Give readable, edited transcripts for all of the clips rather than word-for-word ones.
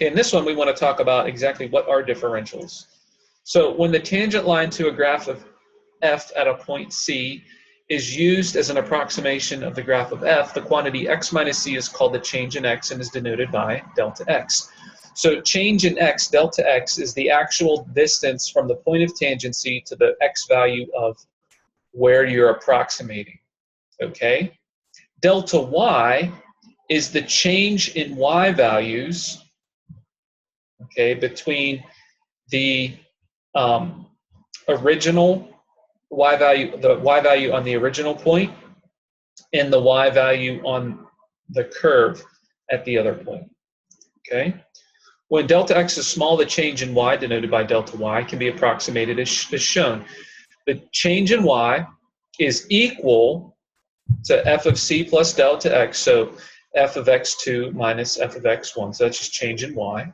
Okay, in this one, we want to talk about exactly what are differentials. So when the tangent line to a graph of f at a point C is used as an approximation of the graph of f, the quantity x minus c is called the change in x and is denoted by delta x. So change in x, delta x, is the actual distance from the point of tangency to the x value of where you're approximating, okay? Delta y is the change in y values, okay, between the original y value, the y value on the original point, and the y value on the curve at the other point, okay? When delta x is small, the change in y, denoted by delta y, can be approximated as shown. The change in y is equal to f of c plus delta x, so f of x2 minus f of x1, so that's just change in y.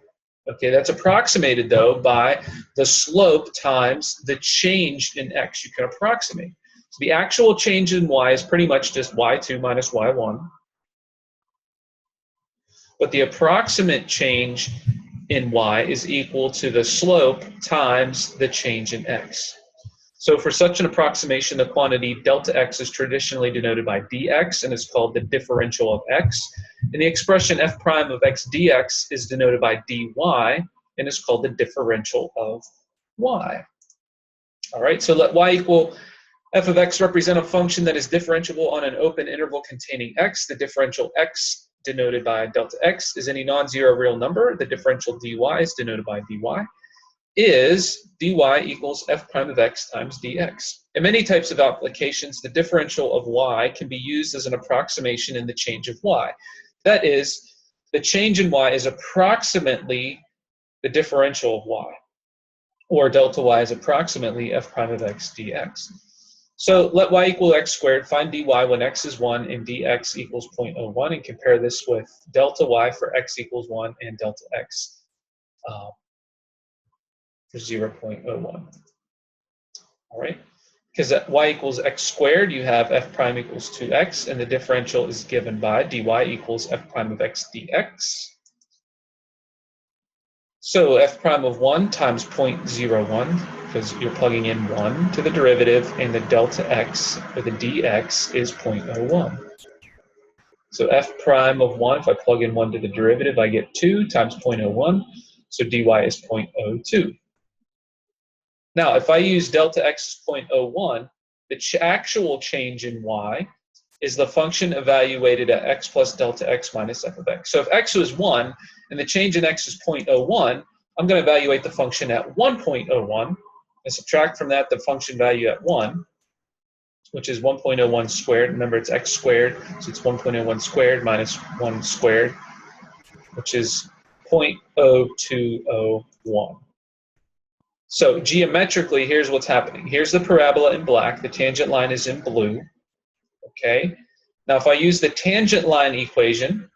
Okay, that's approximated, though, by the slope times the change in x you can approximate. So the actual change in y is pretty much just y2 minus y1. But the approximate change in y is equal to the slope times the change in x. So for such an approximation, the quantity delta x is traditionally denoted by dx and is called the differential of x. And the expression f prime of x dx is denoted by dy and is called the differential of y. All right, so let y equal f of x represent a function that is differentiable on an open interval containing x. The differential x, denoted by delta x, is any non-zero real number. The differential dy is denoted by dy. Is dy equals f prime of x times dx. In many types of applications, the differential of y can be used as an approximation in the change of y. That is, the change in y is approximately the differential of y, or delta y is approximately f prime of x dx. So let y equal x squared, find dy when x is 1 and dx equals 0.01, and compare this with delta y for x equals 1 and delta x for 0.01. All right, because at y equals x squared, you have f prime equals 2x, and the differential is given by dy equals f prime of x dx. So f prime of 1 times 0.01, because you're plugging in 1 to the derivative, and the delta x, or the dx, is 0.01. So f prime of 1, if I plug in 1 to the derivative, I get 2 times 0.01, so dy is 0.02. Now, if I use delta x as 0.01, the actual change in y is the function evaluated at x plus delta x minus f of x. So if x was 1 and the change in x is 0.01, I'm going to evaluate the function at 1.01 and subtract from that the function value at 1, which is 1.01 squared. Remember, it's x squared, so it's 1.01 squared minus 1 squared, which is 0.0201. So geometrically, here's what's happening. Here's the parabola in black. The tangent line is in blue. Okay. Now, if I use the tangent line equation,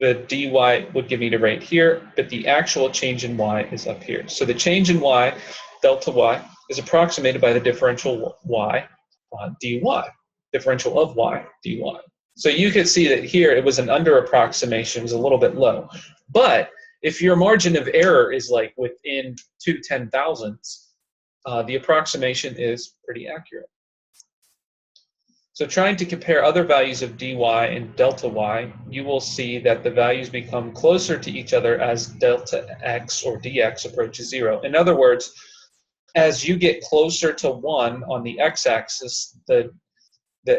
the dy would give me the rate here, but the actual change in y is up here. So the change in y, delta y, is approximated by the differential y on dy, differential of y dy. So you could see that here it was an under approximation, it was a little bit low. But if your margin of error is like within 0.02 the approximation is pretty accurate. So trying to compare other values of dy and delta y, you will see that the values become closer to each other as delta x or dx approaches 0. In other words, as you get closer to 1 on the x-axis, the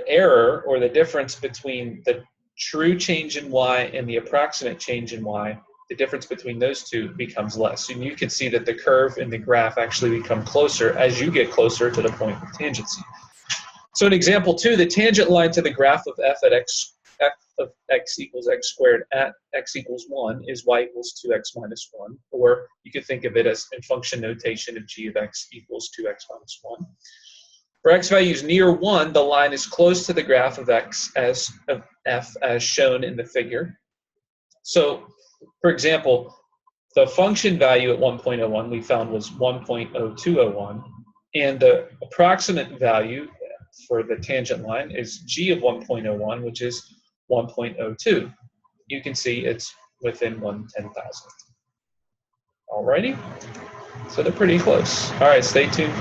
error or the difference between the true change in y and the approximate change in y, the difference between those two becomes less. And you can see that the curve and the graph actually become closer as you get closer to the point of tangency. So in example 2, the tangent line to the graph of f of x equals x squared at x equals 1 is y equals 2x minus 1, or you could think of it as in function notation of g of x equals 2x minus 1. For x values near 1, the line is close to the graph of x as of f as shown in the figure. So, for example, the function value at 1.01 we found was 1.0201, and the approximate value for the tangent line is g of 1.01, which is 1.02. You can see it's within 1/10,000. Alrighty, so they're pretty close. All right, stay tuned.